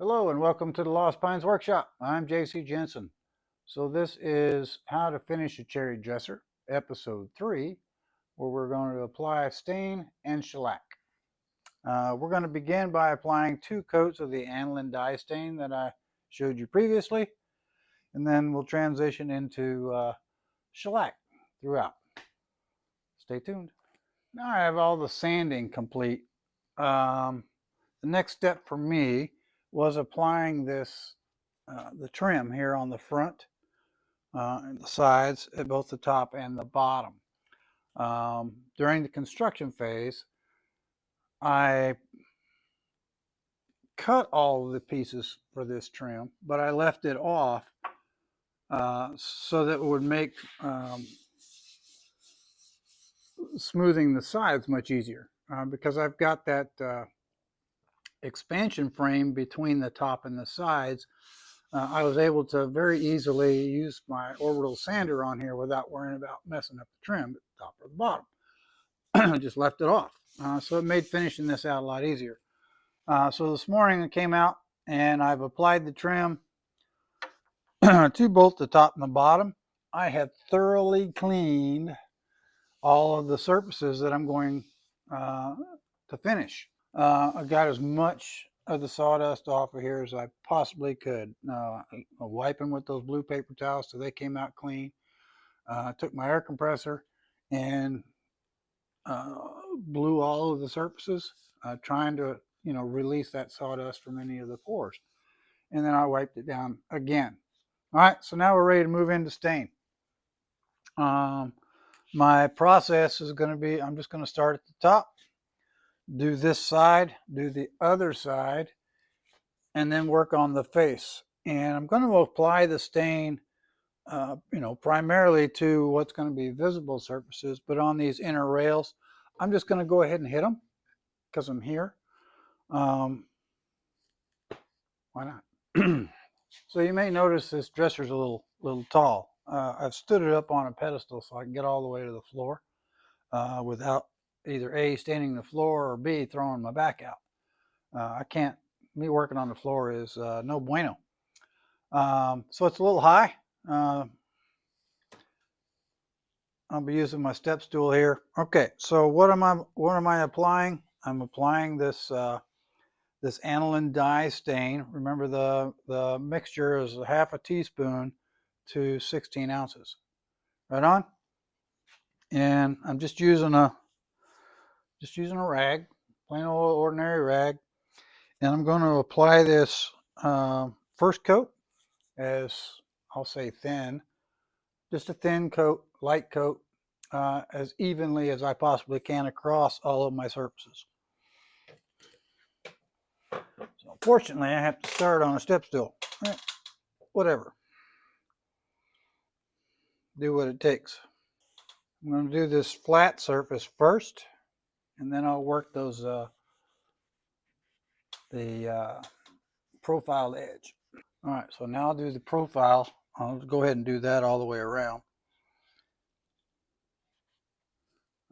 Hello and welcome to the Lost Pines Workshop. I'm JC Jensen. So this is how to finish a cherry dresser, episode 3, where we're going to apply stain and shellac. We're going to begin by applying 2 coats of the aniline dye stain that I showed you previously, and then we'll transition into shellac throughout. Stay tuned. Now I have all the sanding complete. The next step for me was applying this the trim here on the front and the sides at both the top and the bottom. During the construction phase, I cut all of the pieces for this trim, but I left it off so that it would make smoothing the sides much easier because I've got that expansion frame between the top and the sides. I was able to very easily use my orbital sander on here without worrying about messing up the trim at the top or the bottom. I just left it off. So it made finishing this out a lot easier. So this morning I came out and I've applied the trim to both the top and the bottom. I have thoroughly cleaned all of the surfaces that I'm going to finish. I got as much of the sawdust off of here as I possibly could. Wiping with those blue paper towels so they came out clean. Took my air compressor and blew all of the surfaces, trying to release that sawdust from any of the pores. And then I wiped it down again. All right, so now we're ready to move into stain. My process is going to be, I'm just going to start at the top, do this side, do the other side, and then work on the face. And I'm going to apply the stain, primarily to what's going to be visible surfaces, but on these inner rails, I'm just going to go ahead and hit them because I'm here. Why not? So you may notice this dresser's a little tall. I've stood it up on a pedestal so I can get all the way to the floor without either A, standing the floor, or B, throwing my back out. Me working on the floor is no bueno. So it's a little high. I'll be using my step stool here. Okay, so what am I applying? I'm applying this this aniline dye stain. Remember the mixture is half a teaspoon to 16 ounces. Right on. And I'm just using a rag, plain old ordinary rag, and I'm going to apply this first coat as I'll say thin, just a thin coat, light coat, as evenly as I possibly can across all of my surfaces. So unfortunately, I have to start on a step stool. Whatever. Do what it takes. I'm going to do this flat surface first, and then I'll work those the profiled edge. All right, so now I'll do the profile. I'll go ahead and do that all the way around.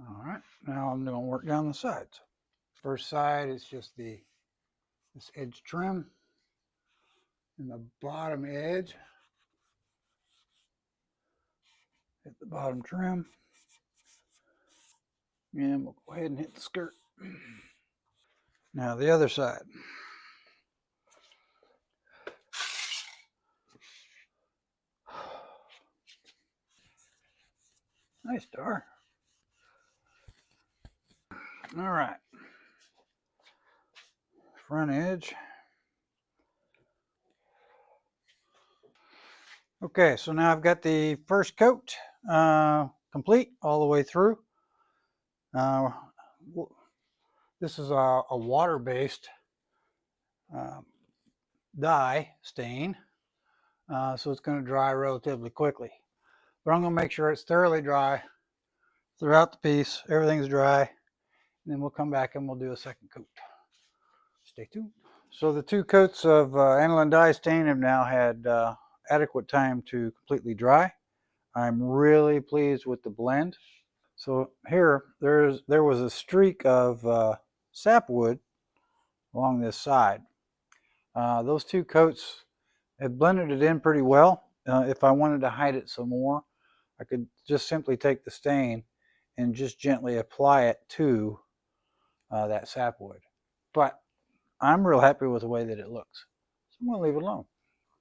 All right, now I'm going to work down the sides. First side is just this edge trim, and the bottom edge. Hit the bottom trim, and we'll go ahead and hit the skirt. Now the other side. Nice star. All right. Front edge. Okay, so now I've got the first coat complete all the way through. This is a water-based dye stain, so it's going to dry relatively quickly. But I'm going to make sure it's thoroughly dry throughout the piece. Everything's dry, and then we'll come back and we'll do a second coat. Stay tuned. So the 2 coats of aniline dye stain have now had adequate time to completely dry. I'm really pleased with the blend. So here, there was a streak of sapwood along this side. Those two coats have blended it in pretty well. If I wanted to hide it some more, I could just simply take the stain and just gently apply it to that sapwood. But I'm real happy with the way that it looks, so I'm going to leave it alone.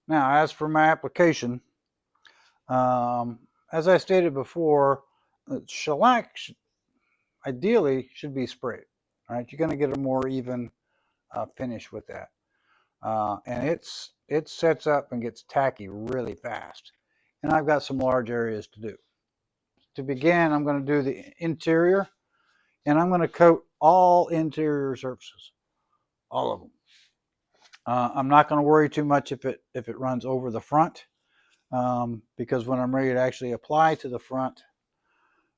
Now, as for my application, as I stated before, shellac ideally should be sprayed. All right, you're going to get a more even finish with that, and it sets up and gets tacky really fast. And I've got some large areas to do. To begin, I'm going to do the interior, and I'm going to coat all interior surfaces, all of them. I'm not going to worry too much if it runs over the front, because when I'm ready to actually apply to the front,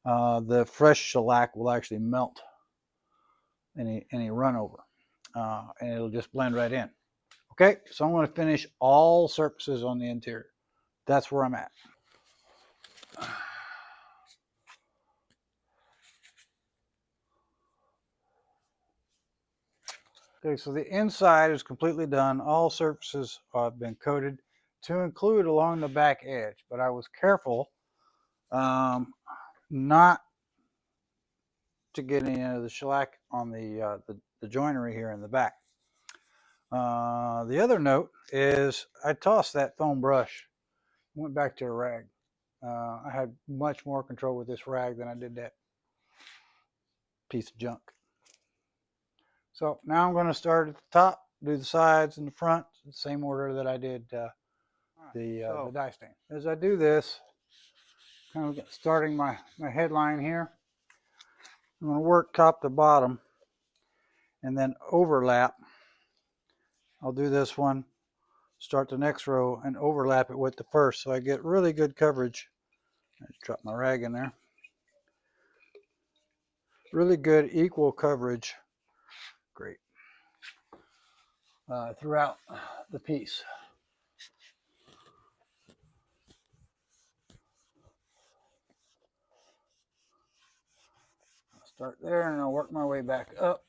the fresh shellac will actually melt any run over, and it'll just blend right in. Okay, so I'm going to finish all surfaces on the interior. That's where I'm at. Okay, so the inside is completely done. All surfaces have been coated to include along the back edge, but I was careful not to get any of the shellac on the joinery here in the back. The other note is I tossed that foam brush, went back to a rag. I had much more control with this rag than I did that piece of junk. So now I'm going to start at the top, do the sides and the front, the same order that I did the dye stain. As I do this, kind of starting my headline here, I'm going to work top to bottom and then overlap. I'll do this one, start the next row and overlap it with the first so I get really good coverage. I just drop my rag in there. Really good equal coverage. Great. Throughout the piece. I'll start there and I'll work my way back up,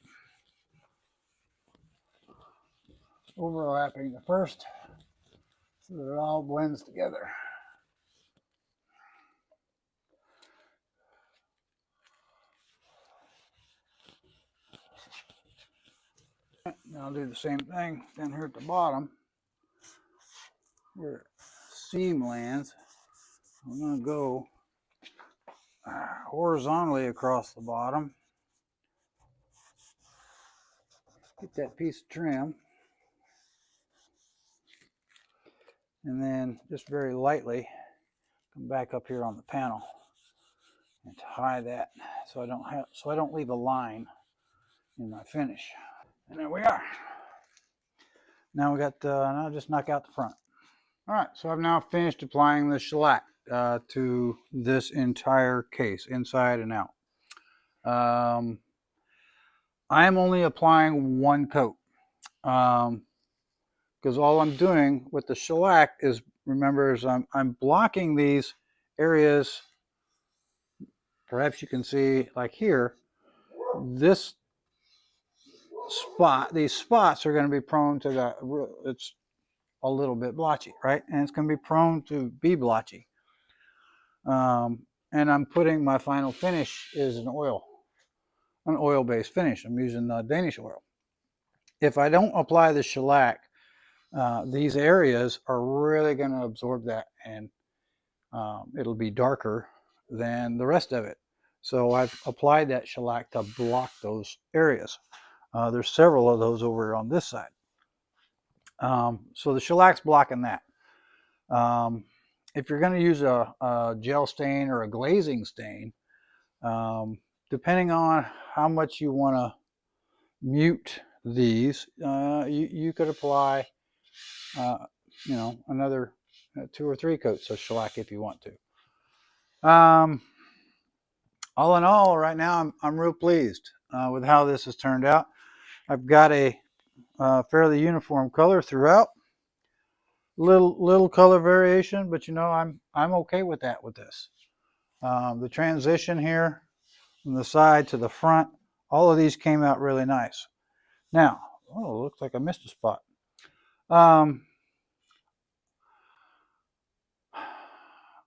overlapping the first so that it all blends together. Now I'll do the same thing down here at the bottom where seam lands. I'm going to go horizontally across the bottom. Get that piece of trim. And then just very lightly come back up here on the panel and tie that so I don't leave a line in my finish. And there we are. Now we got now just knock out the front. All right, so I've now finished applying the shellac to this entire case, inside and out. I am only applying one coat because all I'm doing with the shellac is, remember, is I'm blocking these areas. Perhaps you can see, like here, this spot, these spots are going to be prone to the, it's a little bit blotchy, right? And it's going to be prone to be blotchy. And I'm putting my final finish is an oil-based finish. I'm using Danish oil. If I don't apply the shellac, these areas are really going to absorb that, and it'll be darker than the rest of it. So I've applied that shellac to block those areas. There's several of those over on this side. So the shellac's blocking that. If you're going to use a gel stain or a glazing stain, depending on how much you want to mute these, you could apply, another 2 or 3 coats of shellac if you want to. All in all, right now I'm real pleased with how this has turned out. I've got a fairly uniform color throughout. Little color variation, but I'm okay with that with this. The transition here from the side to the front, all of these came out really nice. Now, oh, looks like I missed a spot.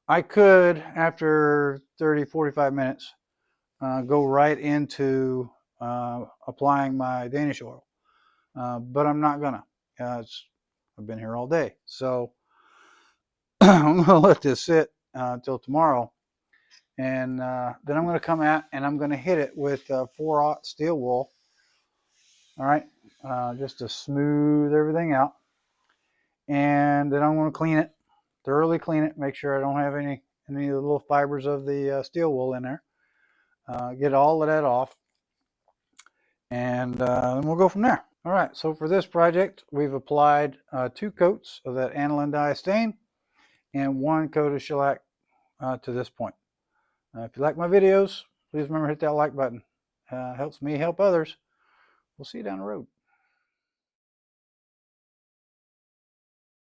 I could, after 30-45 minutes, go right into applying my Danish oil, but I'm not gonna. I've been here all day, so I'm gonna let this sit until tomorrow, and then I'm gonna come out and I'm gonna hit it with 4/0 steel wool. All right, just to smooth everything out, and then I'm gonna clean it, thoroughly clean it, make sure I don't have any of the little fibers of the steel wool in there. Get all of that off, and then we'll go from there. All right, so for this project, we've applied 2 coats of that aniline dye stain and 1 coat of shellac to this point. If you like my videos, please remember to hit that like button. Helps me help others. We'll see you down the road.